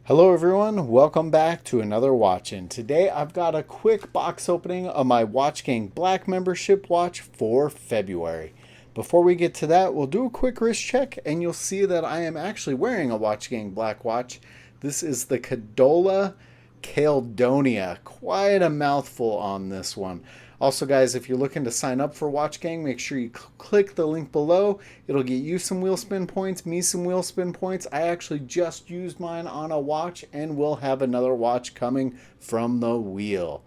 Hello everyone, welcome back to another Watchin. Today I've got a quick box opening of my WatchGang Black membership watch for February. Before we get to that, we'll do a quick wrist check and you'll see that I am actually wearing a WatchGang Black watch. This is the Cadola Caledonia. Quite a mouthful on this one. Also, guys, if you're looking to sign up for WatchGang, make sure you click the link below. It'll get you some wheel spin points, me some wheel spin points. I actually just used mine on a watch and we'll have another watch coming from the wheel.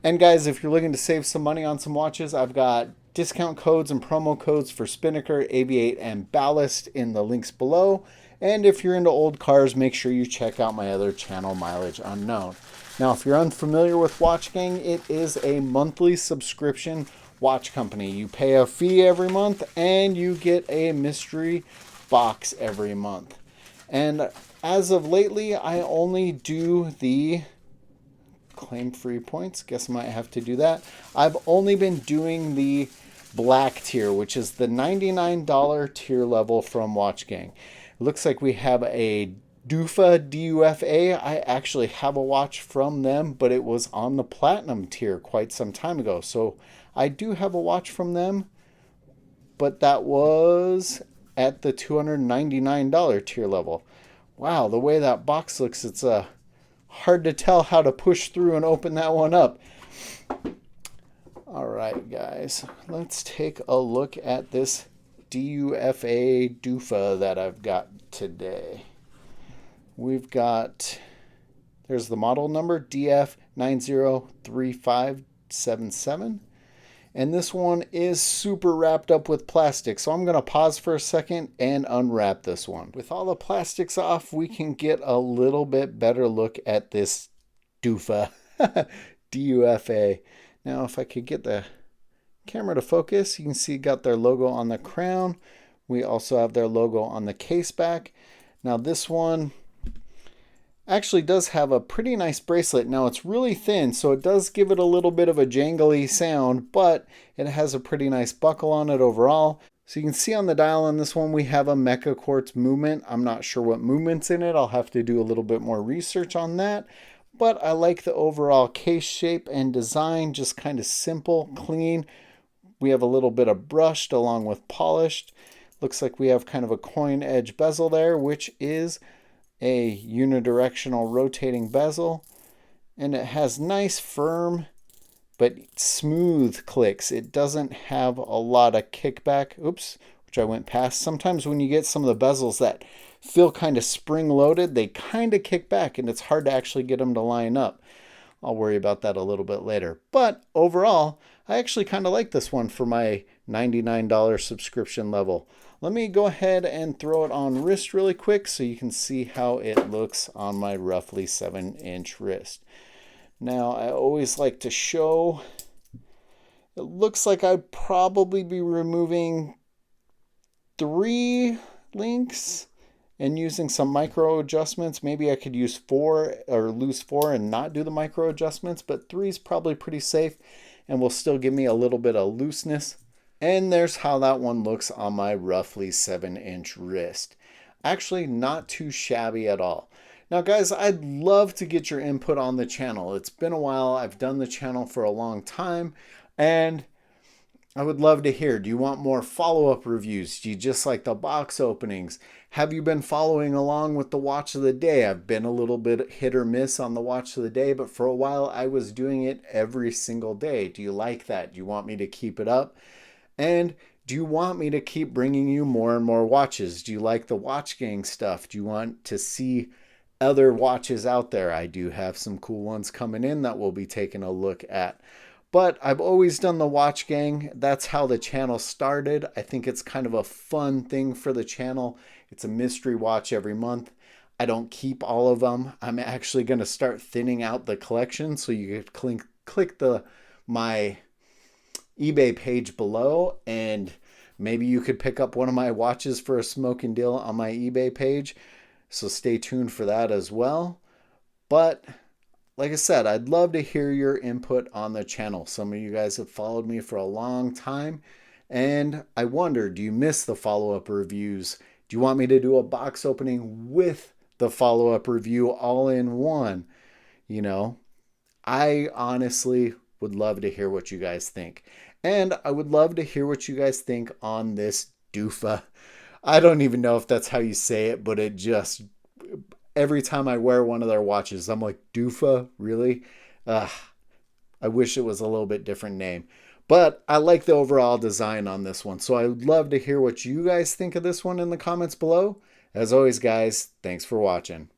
And guys, if you're looking to save some money on some watches, I've got discount codes and promo codes for Spinnaker, Aviate, and Ballast in the links below. And if you're into old cars, make sure you check out my other channel, Mileage Unknown. Now, if you're unfamiliar with WatchGang, it is a monthly subscription watch company. You pay a fee every month and you get a mystery box every month. And as of lately, I only do the claim free points. Guess I might have to do that. I've only been doing the black tier, which is the $99 tier level from WatchGang. It looks like we have a DUFA, DUFA. I actually have a watch from them, but it was on the platinum tier quite some time ago. So I do have a watch from them, but that was at the $299 tier level. Wow, the way that box looks, it's hard to tell how to push through and open that one up. All right, guys, let's take a look at this DUFA that I've got today. We've got, there's the model number, DF903577. And this one is super wrapped up with plastic. So I'm going to pause for a second and unwrap this one. With all the plastics off, we can get a little bit better look at this DUFA, DUFA. Now, if I could get the camera to focus, you can see got their logo on the crown. We also have their logo on the case back. Now this one actually does have a pretty nice bracelet. Now it's really thin, so it does give it a little bit of a jangly sound, but it has a pretty nice buckle on it overall. So you can see on the dial on this one, we have a MECHA-QUARTZ movement. I'm not sure what movement's in it. I'll have to do a little bit more research on that. But I like the overall case shape and design, just kind of simple, clean. We have a little bit of brushed along with polished. Looks like we have kind of a coin edge bezel there, which is a unidirectional rotating bezel. And it has nice, firm, but smooth clicks. It doesn't have a lot of kickback. Oops, which I went past. Sometimes when you get some of the bezels that feel kind of spring-loaded, they kind of kick back, and it's hard to actually get them to line up. I'll worry about that a little bit later. But overall, I actually kind of like this one for my $99 subscription level. Let me go ahead and throw it on wrist really quick so you can see how it looks on my roughly 7-inch wrist. Now, I always like to show, it looks like I'd probably be removing 3 links and using some micro adjustments. Maybe I could use 4 or lose 4 and not do the micro adjustments, but 3 is probably pretty safe and will still give me a little bit of looseness. And there's how that one looks on my roughly 7-inch wrist. Actually, not too shabby at all. Now, guys, I'd love to get your input on the channel. It's been a while. I've done the channel for a long time, and I would love to hear, do you want more follow-up reviews? Do you just like the box openings? Have you been following along with the watch of the day? I've been a little bit hit or miss on the watch of the day, but for a while I was doing it every single day. Do you like that? Do you want me to keep it up? And do you want me to keep bringing you more and more watches? Do you like the WatchGang stuff? Do you want to see other watches out there? I do have some cool ones coming in that we'll be taking a look at. But I've always done the WatchGang. That's how the channel started. I think it's kind of a fun thing for the channel. It's a mystery watch every month. I don't keep all of them. I'm actually going to start thinning out the collection, so you could click my eBay page below, and maybe you could pick up one of my watches for a smoking deal on my eBay page. So stay tuned for that as well. But like I said, I'd love to hear your input on the channel. Some of you guys have followed me for a long time, and I wonder, do you miss the follow-up reviews? Do you want me to do a box opening with the follow-up review all in one. You know, I honestly would love to hear what you guys think. And I would love to hear what you guys think on this DUFA. I don't even know if that's how you say it, but it just, every time I wear one of their watches, I'm like, DUFA? Really? I wish it was a little bit different name. But I like the overall design on this one. So I would love to hear what you guys think of this one in the comments below. As always, guys, thanks for watching.